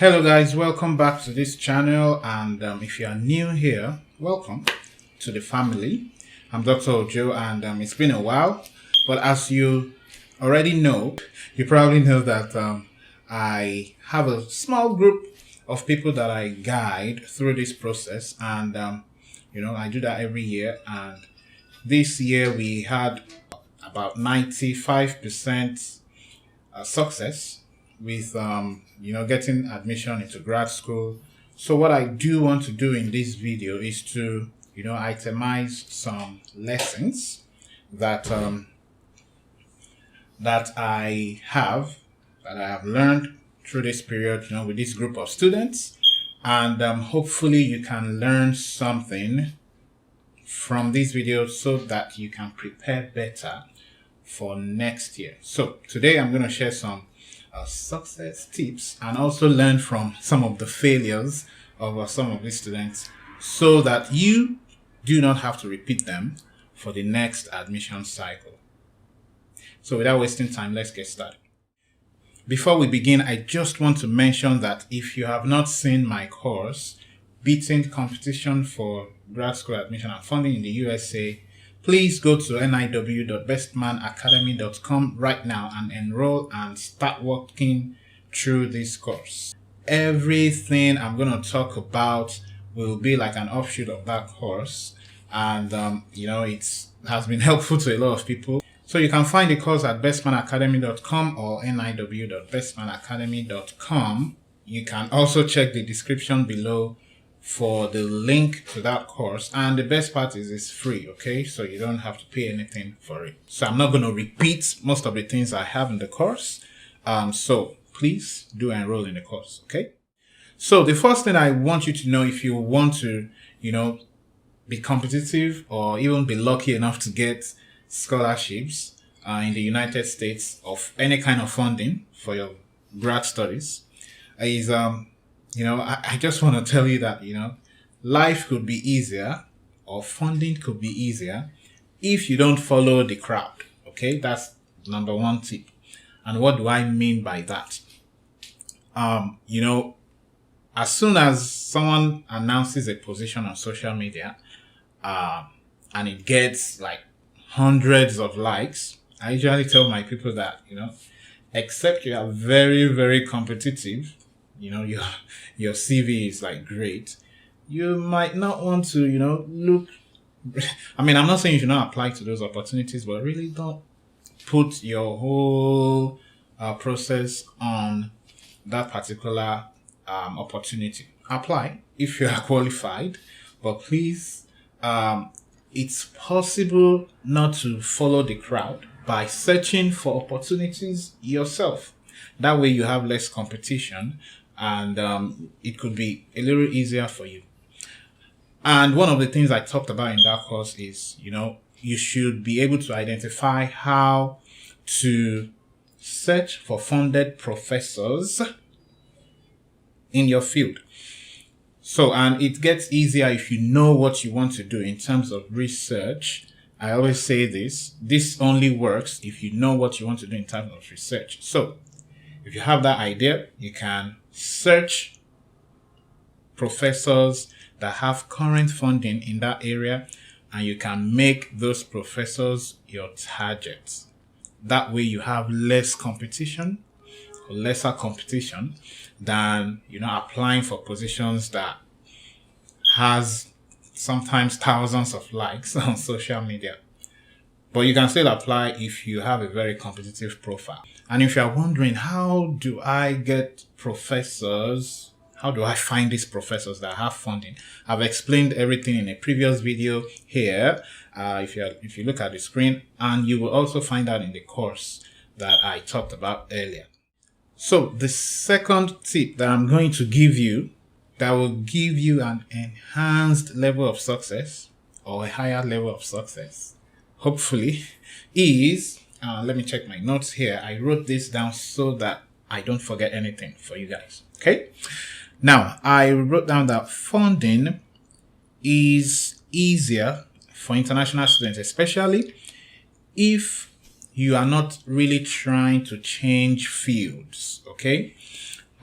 Hello guys, welcome back to this channel, and if you are new here, welcome to the family. I'm Dr. Ojo, and it's been a while, but as you already know, you probably know that I have a small group of people that I guide through this process, and I do that every year. And this year we had about 95% success with getting admission into grad school. So what I do want to do in this video is to itemize some lessons that I have learned through this period, with this group of students, and hopefully you can learn something from this video so that you can prepare better for next year. So today I'm going to share some success tips and also learn from some of the failures of some of these students so that you do not have to repeat them for the next admission cycle. So without wasting time, let's get started. Before we begin, I just want to mention that if you have not seen my course, Beating Competition for Grad School Admission and Funding in the USA, please go to niw.bestmanacademy.com right now and enroll and start working through this course. Everything I'm going to talk about will be like an offshoot of that course, and it has been helpful to a lot of people. So you can find the course at bestmanacademy.com or niw.bestmanacademy.com. You can also check the description below for the link to that course, and the best part is it's free, okay? So you don't have to pay anything for it. So I'm not going to repeat most of the things I have in the course, so please do enroll in the course, okay? So the first thing I want you to know, if you want to be competitive or even be lucky enough to get scholarships in the United States of any kind of funding for your grad studies, is I just want to tell you that, life could be easier or funding could be easier if you don't follow the crowd. Okay, that's number one tip. And what do I mean by that? As soon as someone announces a position on social media, and it gets like hundreds of likes, I usually tell my people that, except you are very, very competitive, your CV is like great, you might not want to, look. I mean, I'm not saying you should not apply to those opportunities, but really don't put your whole process on that particular opportunity. Apply if you are qualified, but please, it's possible not to follow the crowd by searching for opportunities yourself. That way you have less competition, and it could be a little easier for you. And one of the things I talked about in that course is, you should be able to identify how to search for funded professors in your field. So, and it gets easier if you know what you want to do in terms of research. I always say this only works if you know what you want to do in terms of research. So if you have that idea, you can search professors that have current funding in that area, and you can make those professors your targets. That way you have less competition, or lesser competition, than applying for positions that has sometimes thousands of likes on social media. But you can still apply if you have a very competitive profile. And if you're wondering, how do I get professors? How do I find these professors that have funding? I've explained everything in a previous video here. If you look at the screen, and you will also find that in the course that I talked about earlier. So the second tip that I'm going to give you that will give you an enhanced level of success, or a higher level of success, hopefully, is, let me check my notes here. I wrote this down so that I don't forget anything for you guys. Okay. Now, I wrote down that funding is easier for international students, especially if you are not really trying to change fields. Okay.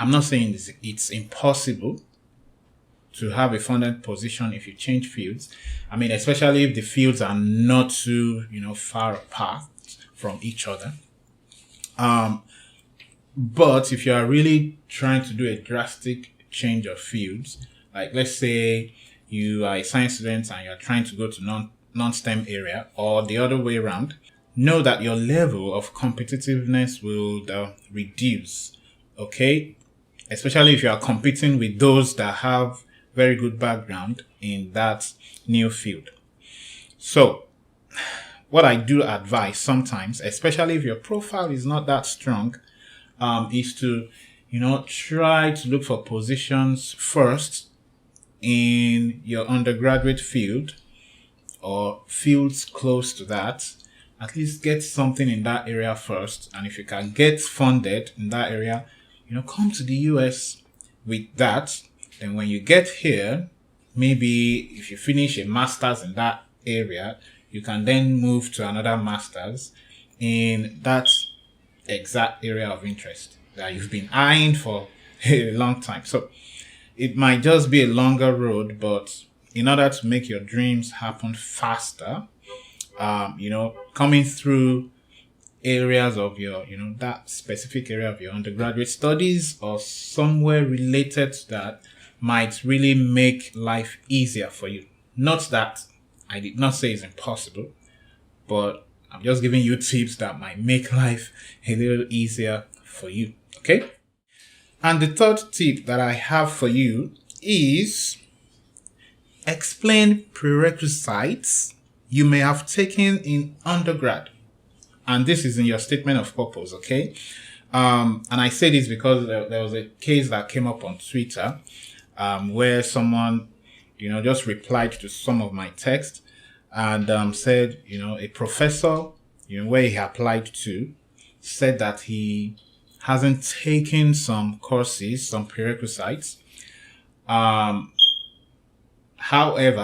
I'm not saying it's impossible to have a funded position if you change fields. I mean, especially if the fields are not too, far apart from each other. But if you are really trying to do a drastic change of fields, like let's say you are a science student and you're trying to go to non-STEM area, or the other way around, know that your level of competitiveness will reduce. Okay, especially if you are competing with those that have very good background in that new field. So what I do advise sometimes, especially if your profile is not that strong, is to, try to look for positions first in your undergraduate field or fields close to that. At least get something in that area first. And if you can get funded in that area, come to the US with that. Then when you get here, maybe if you finish a master's in that area, you can then move to another master's in that exact area of interest that you've been eyeing for a long time. So it might just be a longer road, but in order to make your dreams happen faster, coming through areas of your, that specific area of your undergraduate studies or somewhere related to that might really make life easier for you. Not that I did not say it's impossible, but I'm just giving you tips that might make life a little easier for you. Okay? And the third tip that I have for you is explain prerequisites you may have taken in undergrad. And this is in your statement of purpose, okay? And I say this because there was a case that came up on Twitter where someone, just replied to some of my text and said, a professor, where he applied to, said that he hasn't taken some courses, some prerequisites. However,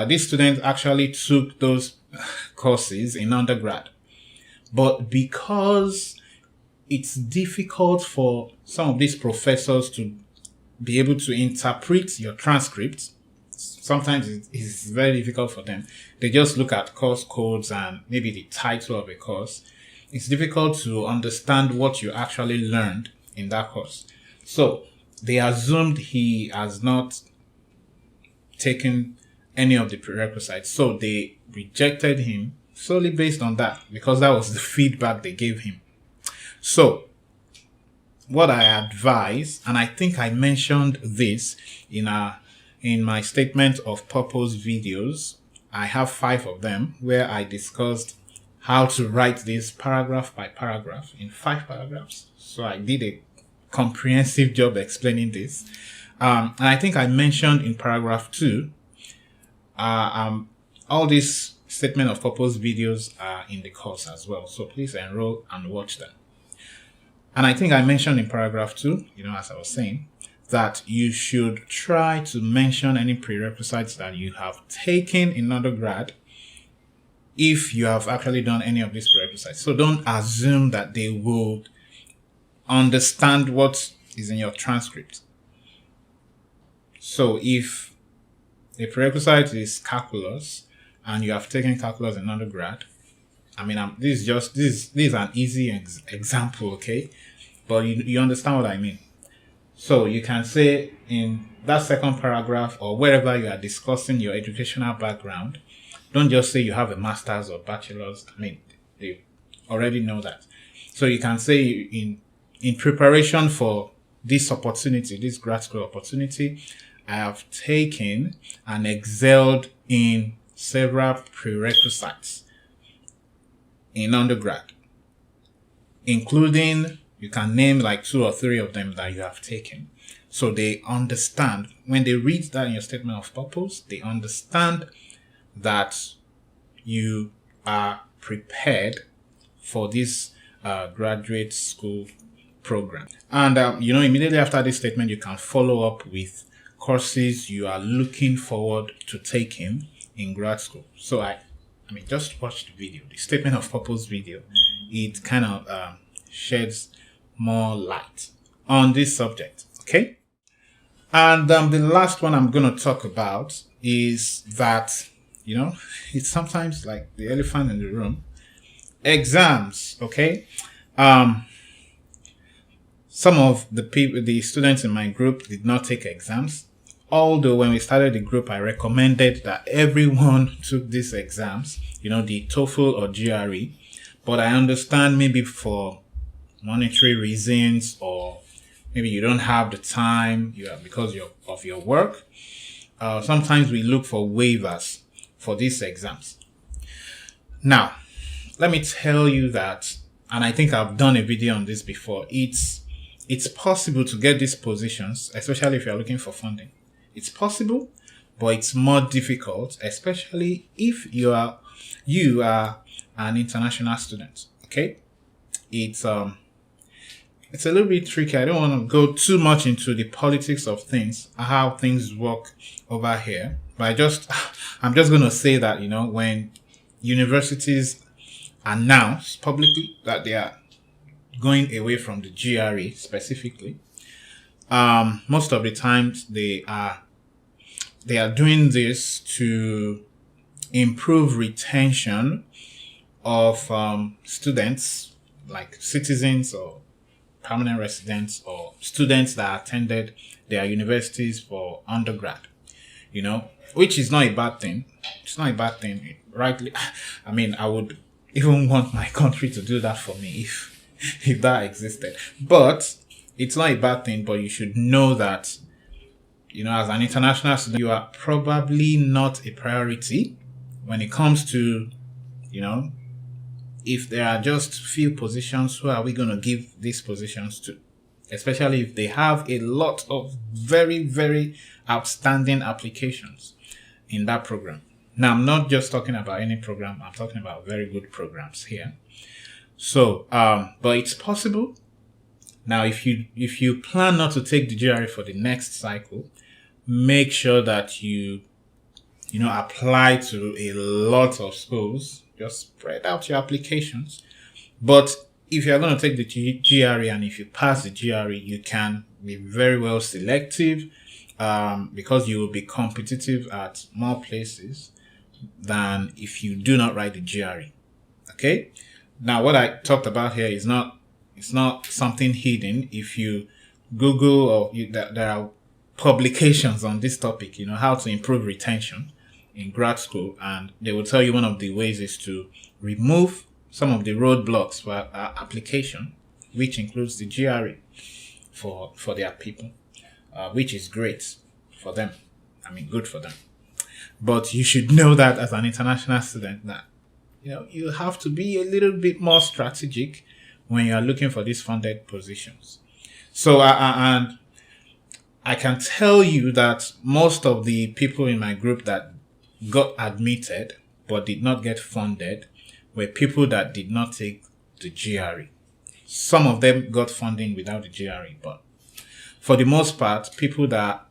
this student actually took those courses in undergrad. But because it's difficult for some of these professors to be able to interpret your transcript, sometimes it's very difficult for them. They just look at course codes and maybe the title of a course. It's difficult to understand what you actually learned in that course. So they assumed he has not taken any of the prerequisites. So they rejected him solely based on that, because that was the feedback they gave him. So what I advise, and I think I mentioned this in my statement of purpose videos, I have 5 of them where I discussed how to write this paragraph by paragraph in 5 paragraphs. So I did a comprehensive job explaining this. And I think I mentioned in paragraph 2, all these statement of purpose videos are in the course as well. So please enroll and watch them. And I think I mentioned in paragraph 2, as I was saying, that you should try to mention any prerequisites that you have taken in undergrad if you have actually done any of these prerequisites. So don't assume that they will understand what is in your transcript. So if a prerequisite is calculus and you have taken calculus in undergrad, I mean, this is an easy example, okay? But you understand what I mean. So you can say in that second paragraph or wherever you are discussing your educational background, don't just say you have a master's or bachelor's. I mean, they already know that. So you can say in preparation for this opportunity, this grad school opportunity, I have taken and excelled in several prerequisites in undergrad, including, you can name like 2 or 3 of them that you have taken. So they understand, when they read that in your statement of purpose, they understand that you are prepared for this graduate school program. And, immediately after this statement, you can follow up with courses you are looking forward to taking in grad school. So just watch the video, the statement of purpose video. It kind of sheds more light on this subject. Okay. And the last one I'm going to talk about is that, you know, it's sometimes like the elephant in the room. Exams. Okay. Um, some of the students in my group did not take exams. Although when we started the group, I recommended that everyone took these exams, the TOEFL or GRE. But I understand maybe for monetary reasons, or maybe you don't have the time because of your work. Sometimes we look for waivers for these exams. Now, let me tell you that, and I think I've done a video on this before. It's possible to get these positions, especially if you're looking for funding. It's possible, but it's more difficult, especially if you are an international student. Okay, it's a little bit tricky. I don't want to go too much into the politics of things, how things work over here. But I'm just going to say that, when universities announce publicly that they are going away from the GRE specifically, most of the times they are doing this to improve retention of students, like citizens or permanent residents or students that attended their universities for undergrad, which is not a bad thing. It's not a bad thing, rightly. I mean, I would even want my country to do that for me if that existed. But it's not a bad thing, but you should know that, as an international student, you are probably not a priority when it comes to, if there are just few positions, who are we going to give these positions to? Especially if they have a lot of very, very outstanding applications in that program. Now, I'm not just talking about any program. I'm talking about very good programs here. So, but it's possible. Now, if you plan not to take the GRE for the next cycle, make sure that you apply to a lot of schools. Just spread out your applications. But if you're going to take the GRE, and if you pass the GRE, you can be very well selective, because you will be competitive at more places than if you do not write the GRE. Okay. Now, what I talked about here is it's not something hidden. If you Google, or there are publications on this topic, how to improve retention in grad school, and they will tell you one of the ways is to remove some of the roadblocks for application, which includes the GRE for their people, which is great for them. I mean, good for them. But you should know that as an international student, that you have to be a little bit more strategic when you are looking for these funded positions. So, and I can tell you that most of the people in my group that got admitted but did not get funded were people that did not take the GRE. Some of them got funding without the GRE, but for the most part, people that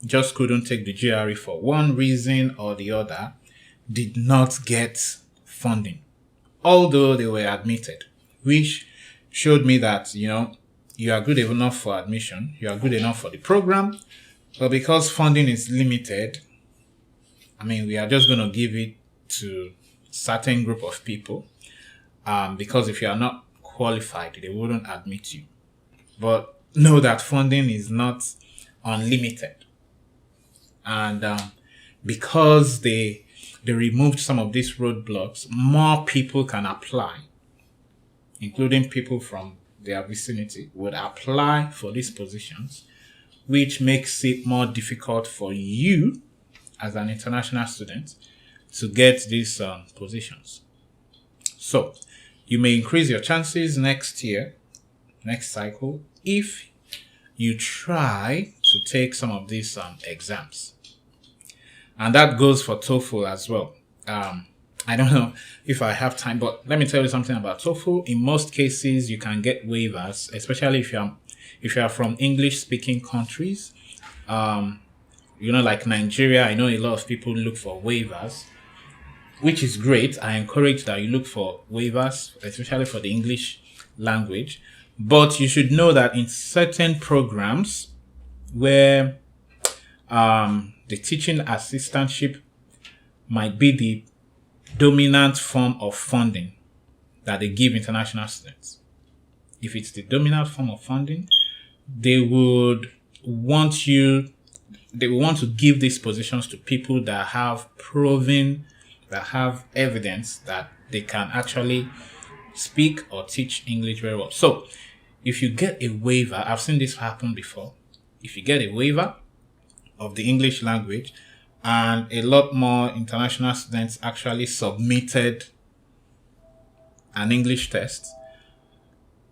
just couldn't take the GRE for one reason or the other did not get funding, although they were admitted, which showed me that, you are good enough for admission, you are good enough for the program, but because funding is limited, I mean, we are just going to give it to certain group of people, because if you are not qualified, they wouldn't admit you. But know that funding is not unlimited. And because they removed some of these roadblocks, more people can apply, including people from their vicinity would apply for these positions, which makes it more difficult for you as an international student to get these positions. So you may increase your chances next cycle, if you try to take some of these exams. And that goes for TOEFL as well. I don't know if I have time, but let me tell you something about TOEFL. In most cases, you can get waivers, especially if you are from English-speaking countries. Like Nigeria, I know a lot of people look for waivers, which is great. I encourage that you look for waivers, especially for the English language. But you should know that in certain programs, where the teaching assistantship might be the dominant form of funding that they give international students. If it's the dominant form of funding, they would want you, they will want to give these positions to people that have proven, that have evidence that they can actually speak or teach English very well. So if you get a waiver, I've seen this happen before. If you get a waiver of the English language and a lot more international students actually submitted an English test,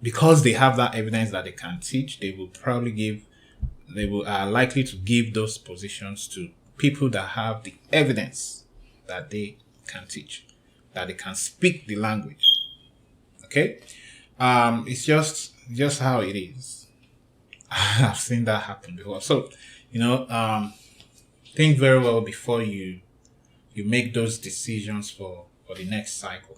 because they have that evidence that they can teach, they will are likely to give those positions to people that have the evidence that they can teach, that they can speak the language. Okay, it's just how it is. I've seen that happen before. So, think very well before you make those decisions for the next cycle.